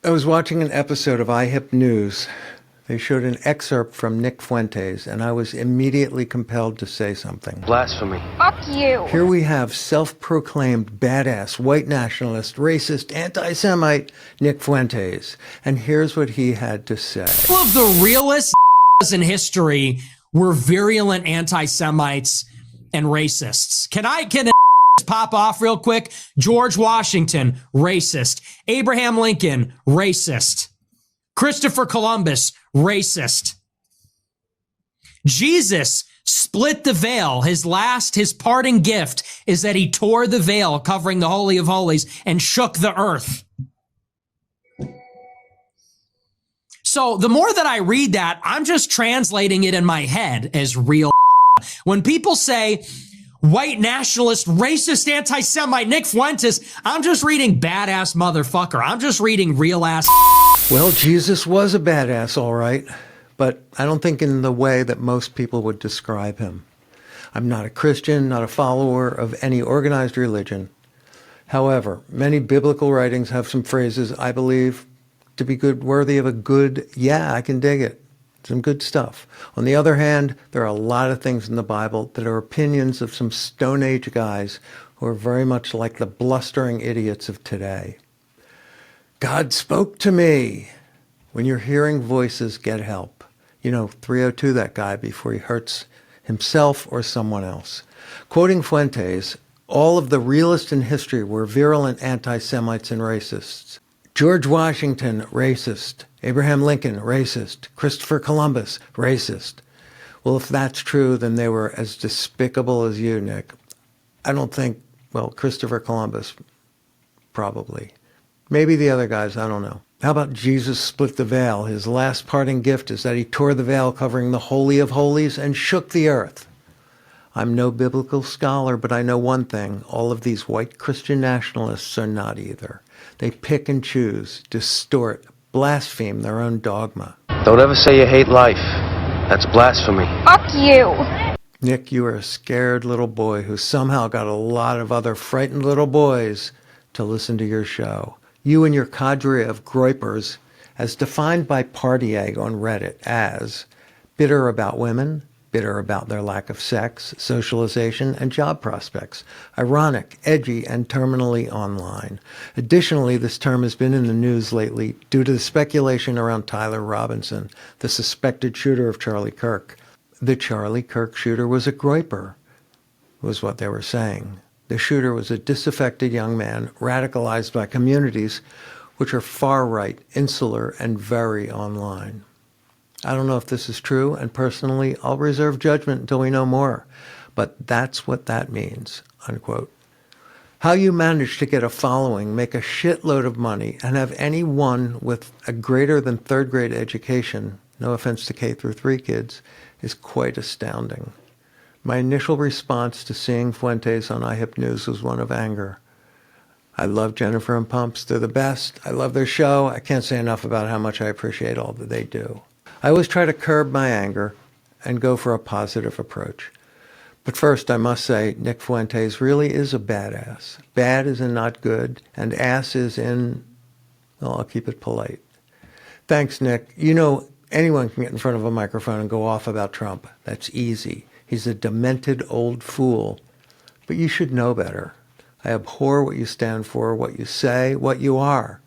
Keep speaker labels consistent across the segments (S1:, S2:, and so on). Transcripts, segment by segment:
S1: I was watching an episode of iHip News. They showed an excerpt from Nick Fuentes, and I was immediately compelled to say something.
S2: Blasphemy.
S3: Fuck you.
S1: Here we have self-proclaimed badass, white nationalist, racist, anti-Semite Nick Fuentes. And here's what he had to say.
S4: All of the realest in history were virulent anti-Semites and racists. Can pop off real quick? George Washington, racist. Abraham Lincoln, racist. Christopher Columbus, racist. Jesus split the veil. His parting gift is that he tore the veil covering the Holy of Holies and shook the earth. So the more that I read that, I'm just translating it in my head as real. When people say white nationalist, racist, anti-Semite Nick Fuentes, I'm just reading badass motherfucker. I'm just reading real ass.
S1: Well, Jesus was a badass, all right, but I don't think in the way that most people would describe him. I'm not a Christian, not a follower of any organized religion. However, many biblical writings have some phrases I believe to be worthy of a good, yeah, I can dig it. Some good stuff. On the other hand, there are a lot of things in the Bible that are opinions of some Stone Age guys who are very much like the blustering idiots of today. God spoke to me. When you're hearing voices, get help. 302 that guy before he hurts himself or someone else. Quoting Fuentes, all of the realists in history were virulent anti-Semites and racists. George Washington, racist. Abraham Lincoln, racist. Christopher Columbus, racist. Well, if that's true, then they were as despicable as you, Nick. I don't think, Christopher Columbus, probably. Maybe the other guys, I don't know. How about Jesus split the veil? His last parting gift is that he tore the veil covering the Holy of Holies and shook the earth. I'm no biblical scholar, but I know one thing. All of these white Christian nationalists are not either. They pick and choose, distort, blaspheme their own dogma.
S2: Don't ever say you hate life. That's blasphemy.
S3: Fuck you.
S1: Nick, you are a scared little boy who somehow got a lot of other frightened little boys to listen to your show. You and your cadre of groypers, as defined by Party Egg on Reddit as bitter about women, bitter about their lack of sex, socialization, and job prospects, ironic, edgy, and terminally online. Additionally, this term has been in the news lately due to the speculation around Tyler Robinson, the suspected shooter of Charlie Kirk. The Charlie Kirk shooter was a groyper, was what they were saying. The shooter was a disaffected young man radicalized by communities which are far-right, insular, and very online. I don't know if this is true, and personally, I'll reserve judgment until we know more. But that's what that means, unquote. How you manage to get a following, make a shitload of money, and have anyone with a greater than third grade education, no offense to K through 3 kids, is quite astounding. My initial response to seeing Fuentes on iHip News was one of anger. I love Jennifer and Pumps. They're the best. I love their show. I can't say enough about how much I appreciate all that they do. I always try to curb my anger and go for a positive approach. But first, I must say, Nick Fuentes really is a badass. Bad is in not good, and ass is in, I'll keep it polite. Thanks, Nick. Anyone can get in front of a microphone and go off about Trump. That's easy. He's a demented old fool. But you should know better. I abhor what you stand for, what you say, what you are.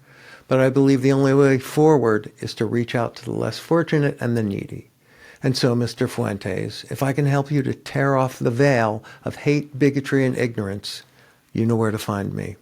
S1: But I believe the only way forward is to reach out to the less fortunate and the needy. And so, Mr. Fuentes, if I can help you to tear off the veil of hate, bigotry, and ignorance, you know where to find me.